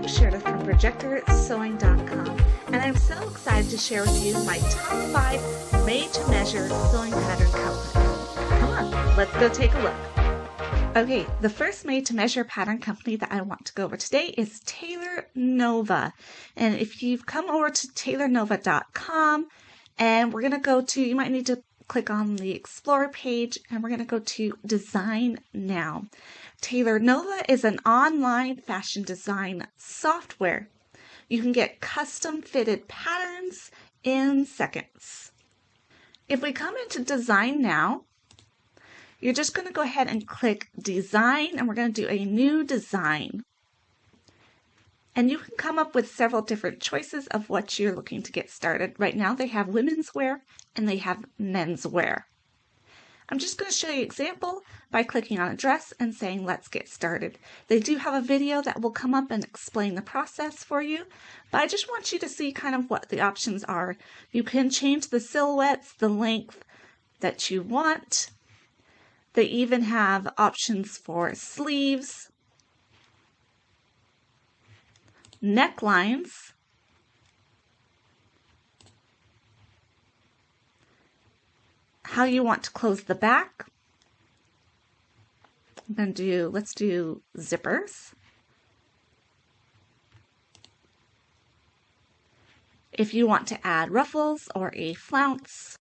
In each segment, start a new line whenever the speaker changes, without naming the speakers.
Sheridan from ProjectorSewing.com, and I'm so excited to share with you my top 5 made-to-measure sewing pattern companies. Come on, let's go take a look. Okay, the first made-to-measure pattern company that I want to go over today is Tailor Nova. And if you've come over to tailornova.com, and we're going to go to, you might need to click on the Explorer page, and we're going to go to Design Now. Tailor Nova is an online fashion design software. You can get custom fitted patterns in seconds. If we come into Design Now, you're just going to go ahead and click Design, and we're going to do a new design. And you can come up with several different choices of what you're looking to get started. Right now they have women's wear and they have men's wear. I'm just going to show you an example by clicking on a dress and saying let's get started. They do have a video that will come up and explain the process for you, but I just want you to see kind of what the options are. You can change the silhouettes, the length that you want. They even have options for sleeves, necklines, how you want to close the back. I'm going to do, let's do zippers. If you want to add ruffles or a flounce.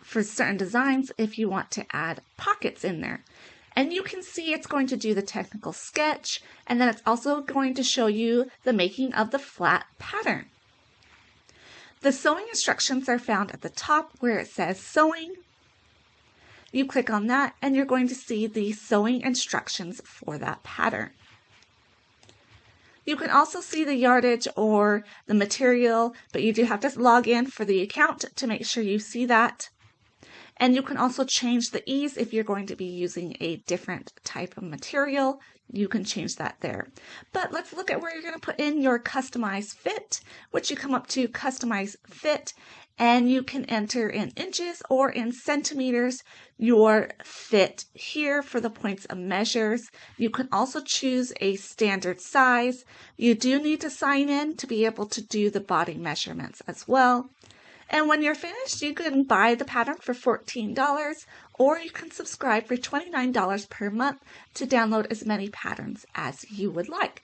For certain designs, if you want to add pockets in there. And you can see it's going to do the technical sketch, and then it's also going to show you the making of the flat pattern. The sewing instructions are found at the top where it says sewing. You click on that and you're going to see the sewing instructions for that pattern. You can also see the yardage or the material, but you do have to log in for the account to make sure you see that. And you can also change the ease if you're going to be using a different type of material. You can change that there. But let's look at where you're going to put in your customized fit, which you come up to customize fit, and you can enter in inches or in centimeters your fit here for the points of measures. You can also choose a standard size. You do need to sign in to be able to do the body measurements as well. And when you're finished, you can buy the pattern for $14, or you can subscribe for $29 per month to download as many patterns as you would like.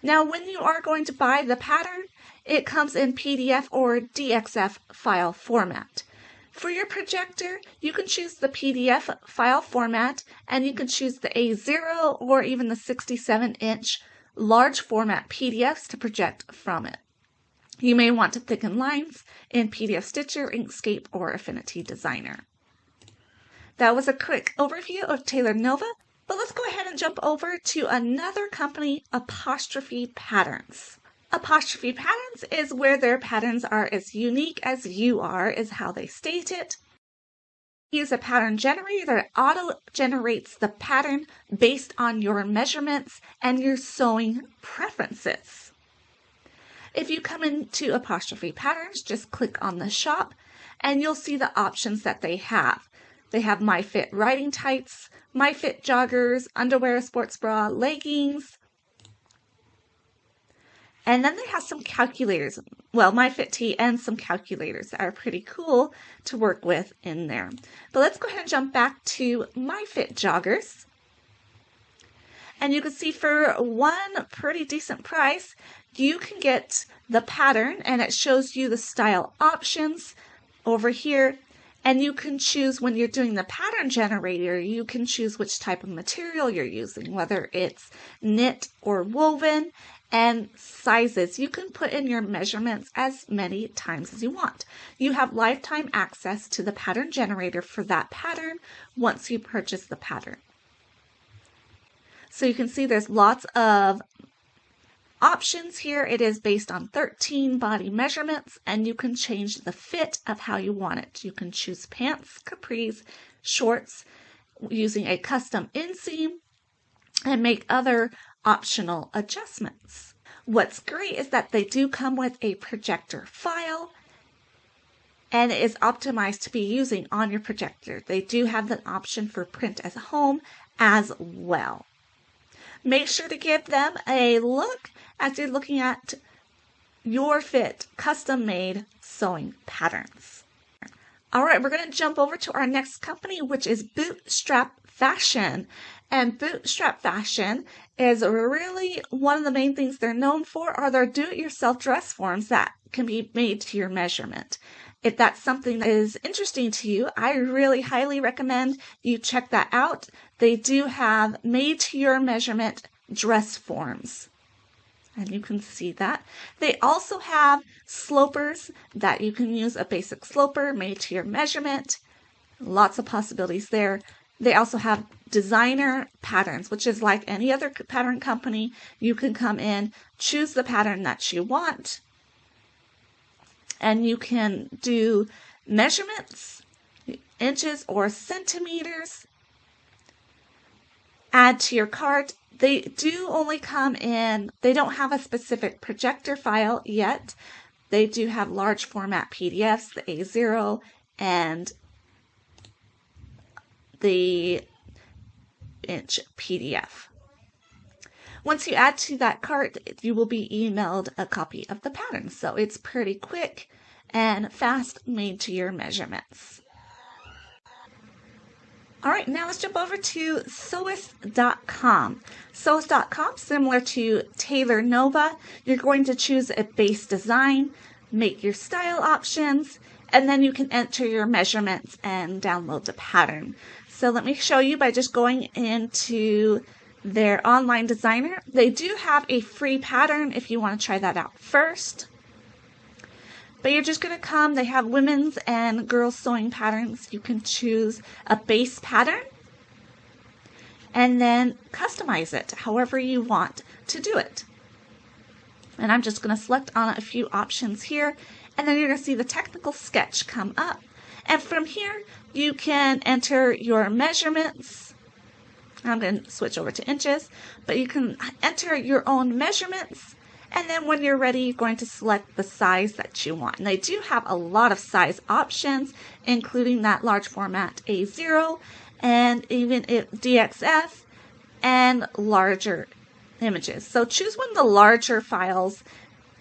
Now, when you are going to buy the pattern, it comes in PDF or DXF file format. For your projector, you can choose the PDF file format, and you can choose the A0 or even the 67-inch large format PDFs to project from it. You may want to thicken lines in PDF Stitcher, Inkscape, or Affinity Designer. That was a quick overview of Tailor Nova, but let's go ahead and jump over to another company, Apostrophe Patterns. Apostrophe Patterns is where their patterns are as unique as you are, is how they state it. Use a pattern generator that auto-generates the pattern based on your measurements and your sewing preferences. If you come into Apostrophe Patterns, just click on the shop and you'll see the options that they have. They have My Fit riding tights, My Fit joggers, underwear, sports bra, leggings, and then they have some calculators. Well, My Fit tee and some calculators that are pretty cool to work with in there. But let's go ahead and jump back to My Fit joggers. And you can see for one pretty decent price, you can get the pattern, and it shows you the style options over here. And you can choose, when you're doing the pattern generator, you can choose which type of material you're using, whether it's knit or woven, and sizes. You can put in your measurements as many times as you want. You have lifetime access to the pattern generator for that pattern once you purchase the pattern. So you can see there's lots of options here. It is based on 13 body measurements, and you can change the fit of how you want it. You can choose pants, capris, shorts, using a custom inseam, and make other optional adjustments. What's great is that they do come with a projector file, and it is optimized to be using on your projector. They do have the option for print as home as well. Make sure to give them a look as you're looking at your fit custom-made sewing patterns. All right, we're going to jump over to our next company, which is Bootstrap Fashion. And Bootstrap Fashion is really one of the main things they're known for are their do-it-yourself dress forms that can be made to your measurement. If that's something that is interesting to you, I really highly recommend you check that out. They do have made to your measurement dress forms. And you can see that. They also have slopers that you can use a basic sloper made to your measurement. Lots of possibilities there. They also have designer patterns, which is like any other pattern company. You can come in, choose the pattern that you want, and you can do measurements, inches or centimeters, add to your cart. They do only come in, they don't have a specific projector file yet. They do have large format PDFs, the A0 and the inch PDF. Once you add to that cart, you will be emailed a copy of the pattern. So it's pretty quick and fast, made to your measurements. All right, now let's jump over to sewist.com. Sewist.com, similar to Tailor Nova, you're going to choose a base design, make your style options, and then you can enter your measurements and download the pattern. So let me show you by just going into their online designer. They do have a free pattern if you want to try that out first. But you're just going to come, they have women's and girls sewing patterns. You can choose a base pattern and then customize it however you want to do it. And I'm just going to select on a few options here, and then you're going to see the technical sketch come up. And from here, you can enter your measurements. I'm going to switch over to inches, but you can enter your own measurements. And then when you're ready, you're going to select the size that you want. And they do have a lot of size options, including that large format A0 and even DXF and larger images. So choose one of the larger files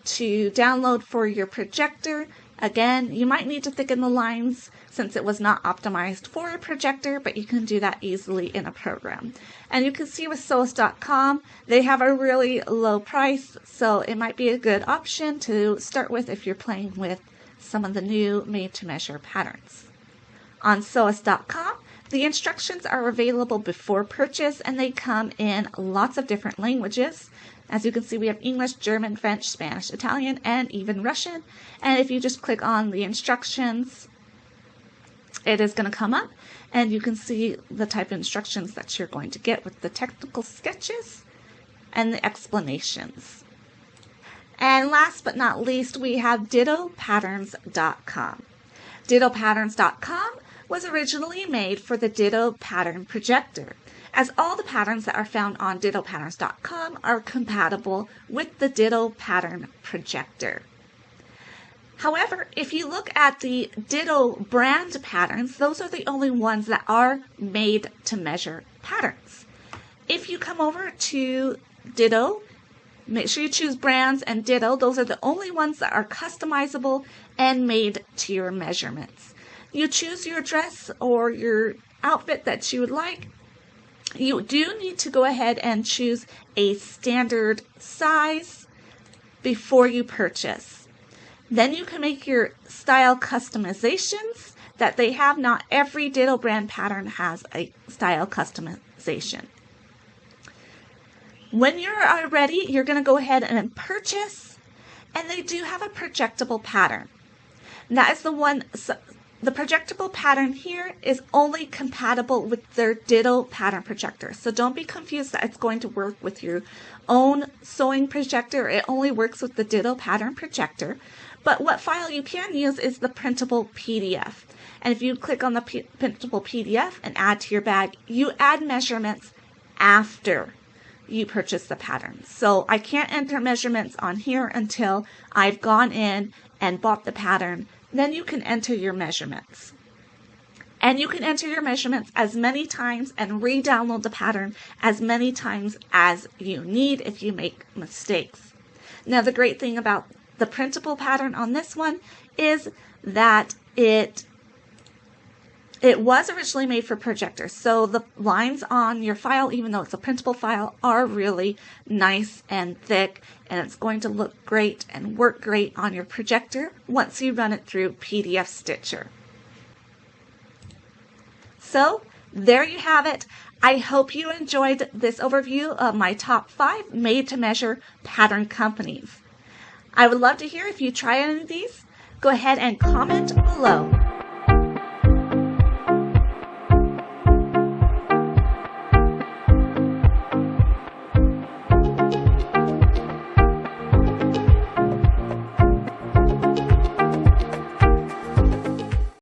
to download for your projector. Again, you might need to thicken the lines since it was not optimized for a projector, but you can do that easily in a program. And you can see with sewist.com, they have a really low price, so it might be a good option to start with if you're playing with some of the new made-to-measure patterns. On sewist.com, the instructions are available before purchase, and they come in lots of different languages. As you can see, we have English, German, French, Spanish, Italian, and even Russian. And if you just click on the instructions, it is going to come up, and you can see the type of instructions that you're going to get with the technical sketches and the explanations. And last but not least, we have DittoPatterns.com. DittoPatterns.com was originally made for the Ditto Pattern Projector, as all the patterns that are found on DittoPatterns.com are compatible with the Ditto Pattern Projector. However, if you look at the Ditto brand patterns, those are the only ones that are made to measure patterns. If you come over to Ditto, make sure you choose brands and Ditto. Those are the only ones that are customizable and made to your measurements. You choose your dress or your outfit that you would like. You do need to go ahead and choose a standard size before you purchase. Then you can make your style customizations that they have. Not every Ditto brand pattern has a style customization. When you're ready, you're going to go ahead and purchase, and they do have a projectable pattern. And that is the one. The projectable pattern here is only compatible with their Ditto pattern projector. So don't be confused that it's going to work with your own sewing projector. It only works with the Ditto pattern projector. But what file you can use is the printable PDF. And if you click on the printable PDF and add to your bag, you add measurements after you purchase the pattern. So I can't enter measurements on here until I've gone in and bought the pattern. Then you can enter your measurements. And you can enter your measurements as many times and re-download the pattern as many times as you need if you make mistakes. Now, the great thing about the printable pattern on this one is that it was originally made for projectors, so the lines on your file, even though it's a printable file, are really nice and thick, and it's going to look great and work great on your projector once you run it through PDF Stitcher. So there you have it. I hope you enjoyed this overview of my top 5 made-to-measure pattern companies. I would love to hear if you try any of these. Go ahead and comment below.